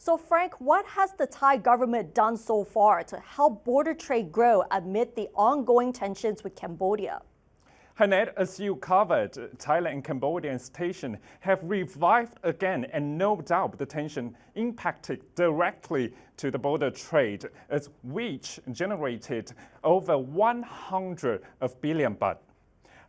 So Frank, what has the Thai government done so far to help border trade grow amid the ongoing tensions with Cambodia? Hi Ned, as you covered, Thailand and Cambodia's tension have revived again, and no doubt the tension impacted directly to the border trade, as which generated over 100 billion baht.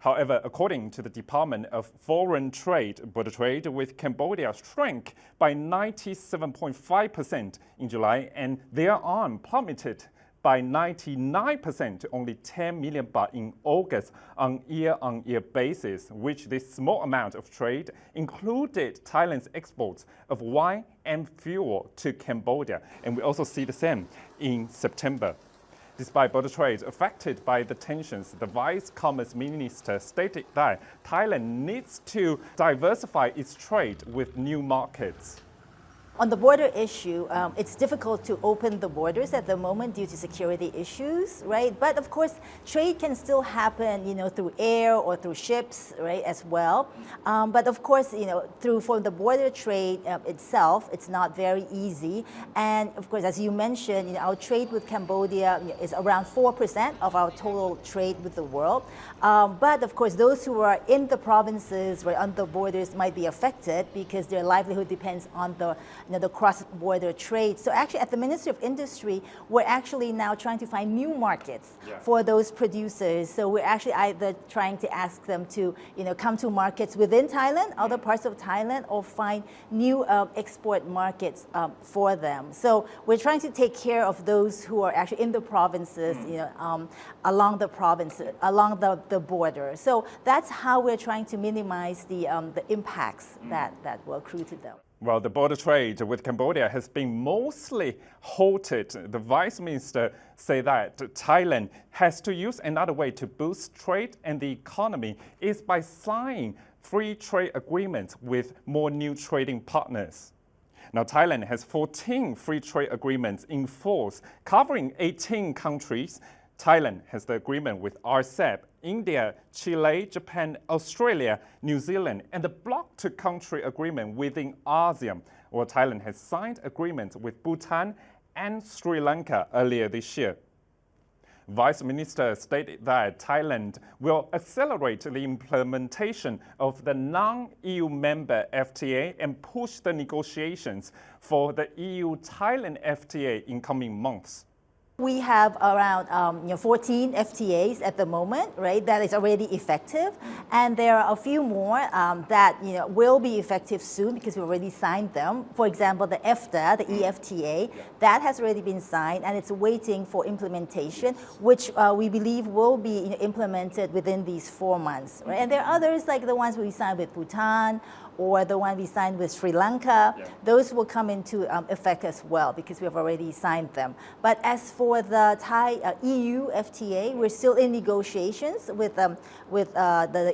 However, according to the Department of Foreign Trade, border trade with Cambodia shrank by 97.5% in July, and thereon plummeted by 99% to only 10 million baht in August on year-on-year basis, which this small amount of trade included Thailand's exports of wine and fuel to Cambodia. And we also see the same in September. Despite border trade affected by the tensions, the Vice Commerce Minister stated that Thailand needs to diversify its trade with new markets. On the border issue, it's difficult to open the borders at the moment due to security issues, right? But of course, trade can still happen, through air or through ships, right, as well. But of course, for the border trade itself, it's not very easy. And of course, as you mentioned, our trade with Cambodia is around 4% of our total trade with the world. But of course, those who are in the provinces, right, on the borders might be affected because their livelihood depends on the cross-border trade. So actually at the Ministry of Industry, we're actually now trying to find new markets for those producers. So we're actually either trying to ask them to come to markets within Thailand, other parts of Thailand, or find new export markets for them. So we're trying to take care of those who are actually in the provinces, along the border. So that's how we're trying to minimize the impacts that will accrue to them. Well, the border trade with Cambodia has been mostly halted. The Vice Minister said that Thailand has to use another way to boost trade and the economy is by signing free trade agreements with more new trading partners. Now, Thailand has 14 free trade agreements in force, covering 18 countries. Thailand has the agreement with ASEAN, India, Chile, Japan, Australia, New Zealand, and the bloc-to-country agreement within ASEAN, while Thailand has signed agreements with Bhutan and Sri Lanka earlier this year. Vice Minister stated that Thailand will accelerate the implementation of the non-EU member FTA and push the negotiations for the EU-Thailand FTA in coming months. We have around 14 FTAs at the moment, right, that is already effective. And there are a few more that will be effective soon because we already signed them. For example, the EFTA, the EFTA, that has already been signed and it's waiting for implementation, which we believe will be implemented within these 4 months. Right? And there are others like the ones we signed with Bhutan or the one we signed with Sri Lanka. Those will come into effect as well because we have already signed them. But as for the Thai EU FTA, we're still in negotiations with the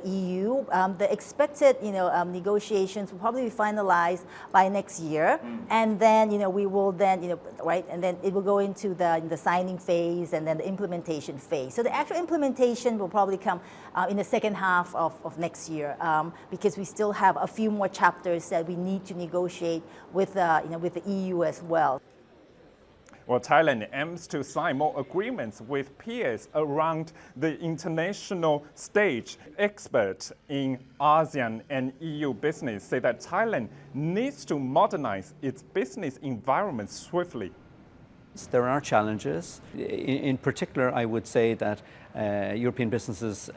EU. The expected negotiations will probably be finalized by next year, and then we will then right, and then it will go into the signing phase and then the implementation phase. So the actual implementation will probably come in the second half of next year because we still have a few more chapters that we need to negotiate with the EU as well. Well, Thailand aims to sign more agreements with peers around the international stage. Experts in ASEAN and EU business say that Thailand needs to modernize its business environment swiftly. There are challenges. In particular, I would say that European businesses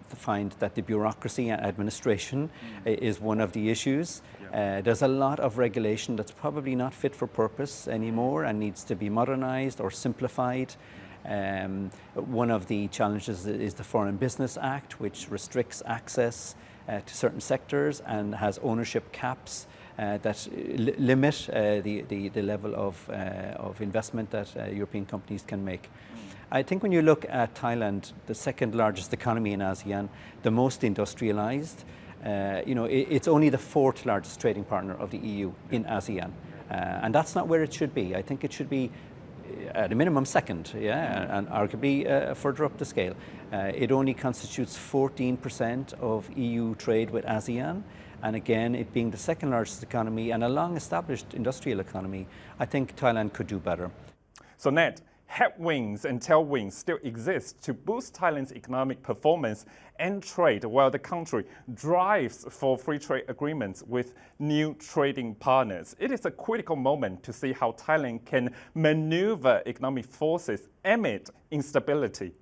find that the bureaucracy and administration is one of the issues. There's a lot of regulation that's probably not fit for purpose anymore and needs to be modernized or simplified. One of the challenges is the Foreign Business Act, which restricts access to certain sectors and has ownership caps that limit the level of investment that European companies can make. I think when you look at Thailand, the second largest economy in ASEAN, the most industrialized, it's only the 4th largest trading partner of the EU in ASEAN. And that's not where it should be. I think it should be at a minimum second, and arguably further up the scale. It only constitutes 14% of EU trade with ASEAN, And again, it being the second largest economy and a long-established industrial economy, I think Thailand could do better. So Ned, headwinds and tailwinds still exist to boost Thailand's economic performance and trade while the country drives for free trade agreements with new trading partners. It is a critical moment to see how Thailand can maneuver economic forces amid instability.